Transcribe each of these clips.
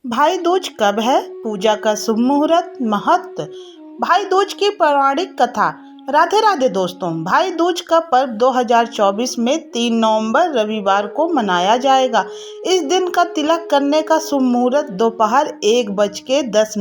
भाई दूज कब है? पूजा का शुभ मुहूर्त, महत्व। भाई दूज की पौराणिक कथा। राधे राधे दोस्तों, भाई दूज का पर्व 2024 में 3 नवंबर रविवार को मनाया जाएगा। इस दिन का तिलक करने का शुभ मुहूर्त दोपहर 1:10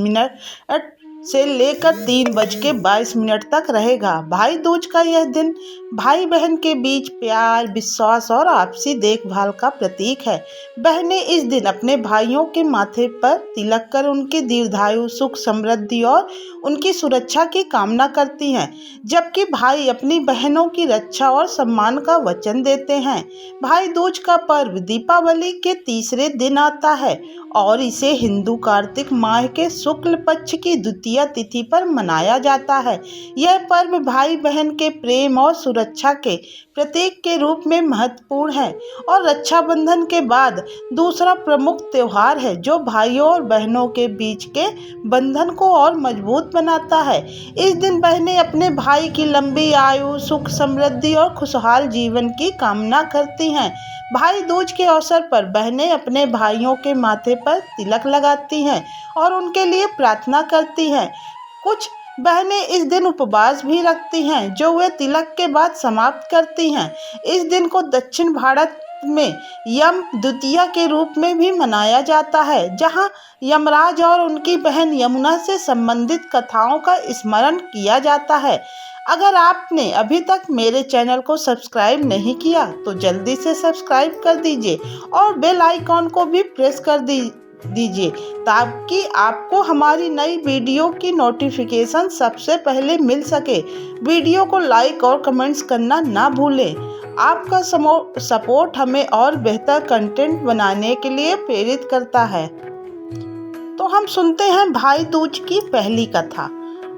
से लेकर 3:22 तक रहेगा। भाई दूज का यह दिन भाई बहन के बीच प्यार, विश्वास और आपसी देखभाल का प्रतीक है। बहनें इस दिन अपने भाइयों के माथे पर तिलक कर उनकी दीर्घायु, सुख, समृद्धि और उनकी सुरक्षा की कामना करती हैं, जबकि भाई अपनी बहनों की रक्षा और सम्मान का वचन देते हैं। भाई दूज का पर्व दीपावली के तीसरे दिन आता है और इसे हिंदू कार्तिक माह के शुक्ल पक्ष की द्वितीया तिथि पर मनाया जाता है। यह पर्व भाई बहन के प्रेम और सुरक्षा के प्रतीक के रूप में महत्वपूर्ण है और रक्षाबंधन के बाद दूसरा प्रमुख त्योहार है जो भाइयों और बहनों के बीच के बंधन को और मजबूत बनाता है। इस दिन बहनें अपने भाई की लंबी आयु, सुख, समृद्धि और खुशहाल जीवन की कामना करती हैं। भाई दूज के अवसर पर बहनें अपने भाइयों के माथे पर तिलक लगाती हैं और उनके लिए प्रार्थना करती हैं। कुछ बहनें इस दिन उपवास भी रखती हैं जो वे तिलक के बाद समाप्त करती हैं। इस दिन को दक्षिण भारत में यम द्वितीया के रूप में भी मनाया जाता है, जहां यमराज और उनकी बहन यमुना से संबंधित कथाओं का स्मरण किया जाता है। अगर आपने अभी तक मेरे चैनल को सब्सक्राइब नहीं किया तो जल्दी से सब्सक्राइब कर दीजिए और बेल आइकॉन को भी प्रेस कर दीजिए ताकि आपको हमारी नई वीडियो की नोटिफिकेशन सबसे पहले मिल सके। वीडियो को लाइक और कमेंट्स करना ना भूलें। आपका सपोर्ट हमें और बेहतर कंटेंट बनाने के लिए प्रेरित करता है। तो हम सुनते हैं भाई दूज की पहली कथा।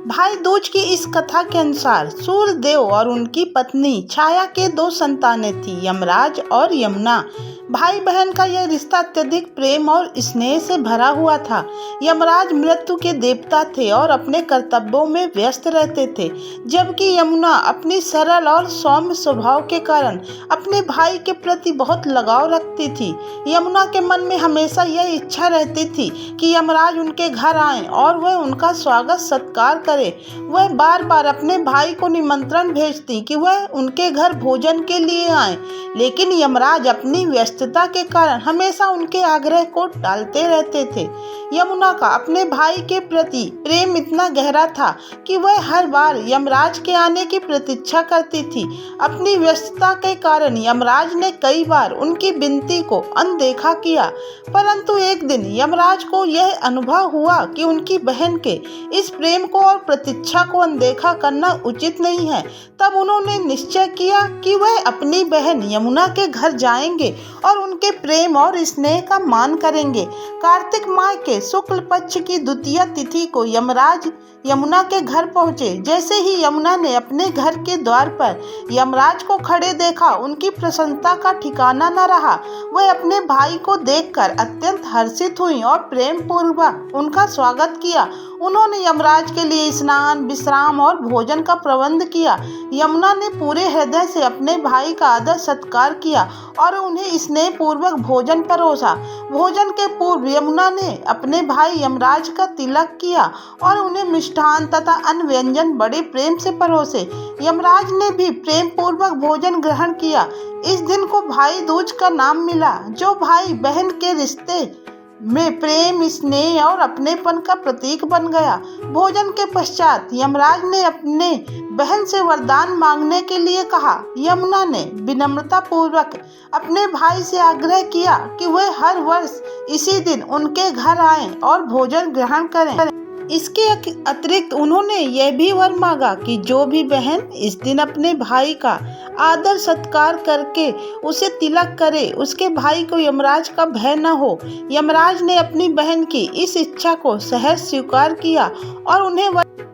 भाई दूज की इस कथा के अनुसार सूर्यदेव और उनकी पत्नी छाया के 2 संतानें थीं, यमराज और यमुना। भाई बहन का यह रिश्ता अत्यधिक प्रेम और स्नेह से भरा हुआ था। यमराज मृत्यु के देवता थे और अपने कर्तव्यों में व्यस्त रहते थे, जबकि यमुना अपनी सरल और सौम्य स्वभाव के कारण अपने भाई के प्रति बहुत लगाव रखती थी। यमुना के मन में हमेशा यह इच्छा रहती थी कि यमराज उनके घर आएं और वह उनका स्वागत सत्कार करे। वह बार बार अपने भाई को निमंत्रण भेजती कि वह उनके घर भोजन के लिए आए, लेकिन यमराज अपनी व्यस्तता के कारण हमेशा उनके आग्रह को टालते रहते थे। यमुना का अपने भाई के प्रति प्रेम इतना गहरा था कि वह हर बार यमराज के आने की प्रतीक्षा करती थी। अपनी व्यस्तता के कारण यमराज ने कई बार उनकी विनती को अनदेखा किया, परंतु एक दिन यमराज को यह अनुभव हुआ कि उनकी बहन के इस प्रेम को और प्रतीक्षा को अनदेखा करना उचित नहीं है। तब उन्होंने निश्चय किया कि वह अपनी बहन यमुना के घर जाएंगे और उनके प्रेम और स्नेह का मान करेंगे। कार्तिक माह के शुक्ल पक्ष की द्वितीया तिथि को यमराज यमुना के घर पहुंचे। जैसे ही यमुना ने अपने घर के द्वार पर यमराज को खड़े देखा, उनकी प्रसन्नता का ठिकाना न रहा। वह अपने भाई को देखकर अत्यंत हर्षित हुई और प्रेम पूर्वक उनका स्वागत किया। उन्होंने यमराज के लिए स्नान, विश्राम और भोजन का प्रबंध किया। यमुना ने पूरे हृदय से अपने भाई का आदर सत्कार किया और उन्हें स्नेह पूर्वक भोजन परोसा। भोजन के पूर्व यमुना ने अपने भाई यमराज का तिलक किया और उन्हें मिष्ठान तथा अन्य व्यंजन बड़े प्रेम से परोसे। यमराज ने भी प्रेम पूर्वक भोजन ग्रहण किया। इस दिन को भाई दूज का नाम मिला, जो भाई बहन के रिश्ते में प्रेम, स्नेह और अपनेपन का प्रतीक बन गया। भोजन के पश्चात यमराज ने अपने बहन से वरदान मांगने के लिए कहा। यमुना ने विनम्रता पूर्वक अपने भाई से आग्रह किया कि वह हर वर्ष इसी दिन उनके घर आएं और भोजन ग्रहण करें। इसके अतिरिक्त उन्होंने यह भी वर मांगा कि जो भी बहन इस दिन अपने भाई का आदर सत्कार करके उसे तिलक करे, उसके भाई को यमराज का भय न हो। यमराज ने अपनी बहन की इस इच्छा को सहर्ष स्वीकार किया और उन्हें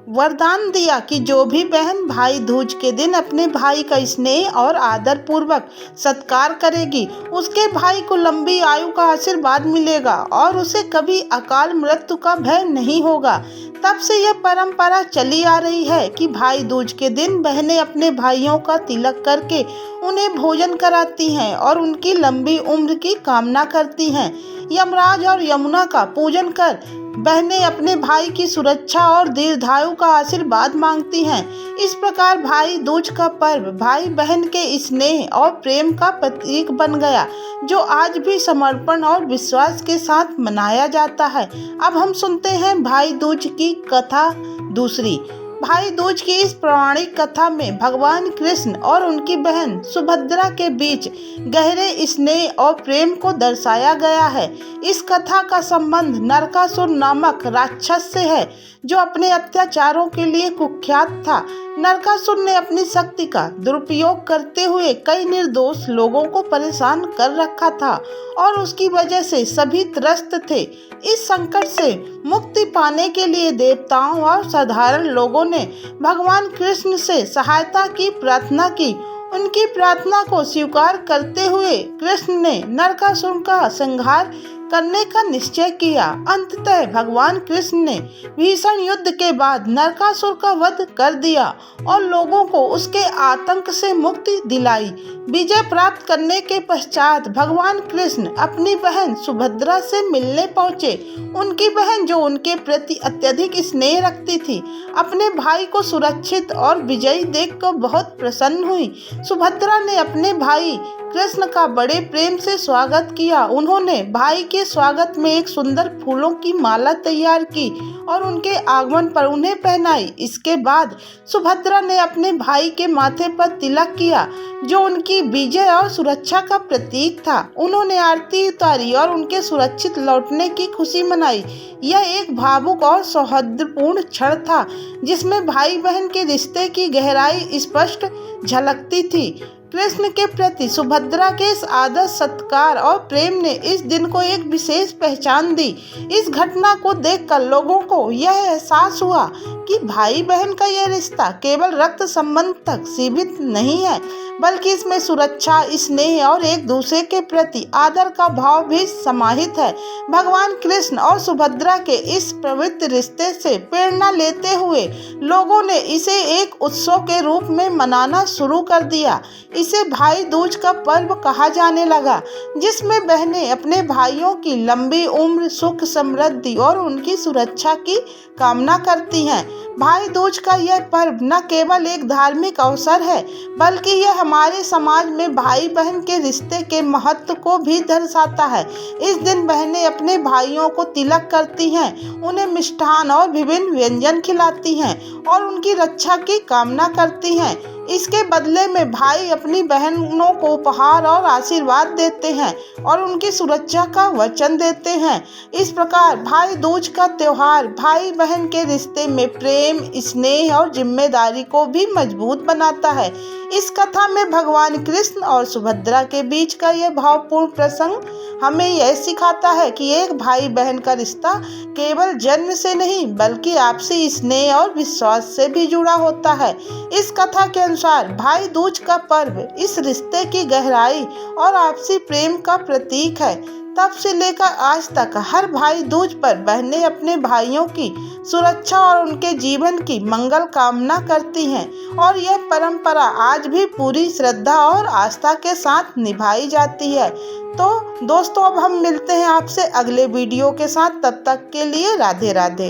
वरदान दिया कि जो भी बहन भाई दूज के दिन अपने भाई का स्नेह और आदर पूर्वक सत्कार करेगी, उसके भाई को लंबी आयु का आशीर्वाद मिलेगा और उसे कभी अकाल मृत्यु का भय नहीं होगा। तब से यह परंपरा चली आ रही है कि भाई दूज के दिन बहनें अपने भाइयों का तिलक करके उन्हें भोजन कराती हैं और उनकी लंबी उम्र की कामना करती हैं। यमराज और यमुना का पूजन कर बहनें अपने भाई की सुरक्षा और दीर्घायु का आशीर्वाद मांगती हैं। इस प्रकार भाई दूज का पर्व भाई बहन के स्नेह और प्रेम का प्रतीक बन गया, जो आज भी समर्पण और विश्वास के साथ मनाया जाता है। अब हम सुनते हैं भाई दूज की कथा दूसरी। भाई दूज की इस पौराणिक कथा में भगवान कृष्ण और उनकी बहन सुभद्रा के बीच गहरे स्नेह और प्रेम को दर्शाया गया है। इस कथा का संबंध नरकासुर नामक राक्षस से है, जो अपने अत्याचारों के लिए कुख्यात था। नरकासुर ने अपनी शक्ति का दुरुपयोग करते हुए कई निर्दोष लोगों को परेशान कर रखा था और उसकी वजह से सभी त्रस्त थे। इस संकट से मुक्ति पाने के लिए देवताओं और साधारण लोगों ने भगवान कृष्ण से सहायता की प्रार्थना की। उनकी प्रार्थना को स्वीकार करते हुए कृष्ण ने नरकासुर का संहार करने का निश्चय किया। अंततः भगवान कृष्ण ने भीषण युद्ध के बाद नरकासुर का वध कर दिया और लोगों को उसके आतंक से मुक्ति दिलाई। विजय प्राप्त करने के पश्चात भगवान कृष्ण अपनी बहन सुभद्रा से मिलने पहुंचे। उनकी बहन, जो उनके प्रति अत्यधिक स्नेह रखती थी, अपने भाई को सुरक्षित और विजयी देखकर बहुत प्रसन्न हुई। सुभद्रा ने अपने भाई कृष्ण का बड़े प्रेम से स्वागत किया। उन्होंने भाई के स्वागत में एक सुंदर फूलों की माला तैयार की और उनके आगमन पर उन्हें पहनाई। इसके बाद सुभद्रा ने अपने भाई के माथे पर तिलक किया, जो उनकी विजय और सुरक्षा का प्रतीक था। उन्होंने आरती उतारी और उनके सुरक्षित लौटने की खुशी मनाई। यह एक भावुक और सौहार्दपूर्ण क्षण था, जिसमें भाई बहन के रिश्ते की गहराई स्पष्ट झलकती थी। कृष्ण के प्रति सुभद्रा के इस आदर, सत्कार और प्रेम ने इस दिन को एक विशेष पहचान दी। इस घटना को देखकर लोगों को यह एहसास हुआ कि भाई बहन का यह रिश्ता केवल रक्त संबंध तक सीमित नहीं है, बल्कि इसमें सुरक्षा, स्नेह और एक दूसरे के प्रति आदर का भाव भी समाहित है। भगवान कृष्ण और सुभद्रा के इस पवित्र रिश्ते से प्रेरणा लेते हुए लोगों ने इसे एक उत्सव के रूप में मनाना शुरू कर दिया। इसे भाई दूज का पर्व कहा जाने लगा, जिसमें बहनें अपने भाइयों की लंबी उम्र, सुख, समृद्धि और उनकी सुरक्षा की कामना करती हैं। भाई दूज का यह पर्व न केवल एक धार्मिक अवसर है, बल्कि यह हमारे समाज में भाई बहन के रिश्ते के महत्व को भी दर्शाता है। इस दिन बहनें अपने भाइयों को तिलक करती हैं, उन्हें मिष्ठान और विभिन्न व्यंजन खिलाती हैं और उनकी रक्षा की कामना करती हैं। इसके बदले में भाई अपनी बहनों को उपहार और आशीर्वाद देते हैं और उनकी सुरक्षा का वचन देते हैं। इस प्रकार भाई दूज का त्योहार भाई बहन के रिश्ते में प्रेम, स्नेह और जिम्मेदारी को भी मजबूत बनाता है। इस कथा में भगवान कृष्ण और सुभद्रा के बीच का यह भावपूर्ण प्रसंग हमें यह सिखाता है कि एक भाई बहन का रिश्ता केवल जन्म से नहीं, बल्कि आपसी स्नेह और विश्वास से भी जुड़ा होता है। इस कथा के अनुसार भाई दूज का पर्व इस रिश्ते की गहराई और आपसी प्रेम का प्रतीक है। तब से लेकर आज तक हर भाई दूज पर बहनें अपने भाइयों की सुरक्षा और उनके जीवन की मंगल कामना करती हैं और यह परंपरा आज भी पूरी श्रद्धा और आस्था के साथ निभाई जाती है। तो दोस्तों, अब हम मिलते हैं आपसे अगले वीडियो के साथ। तब तक के लिए राधे राधे।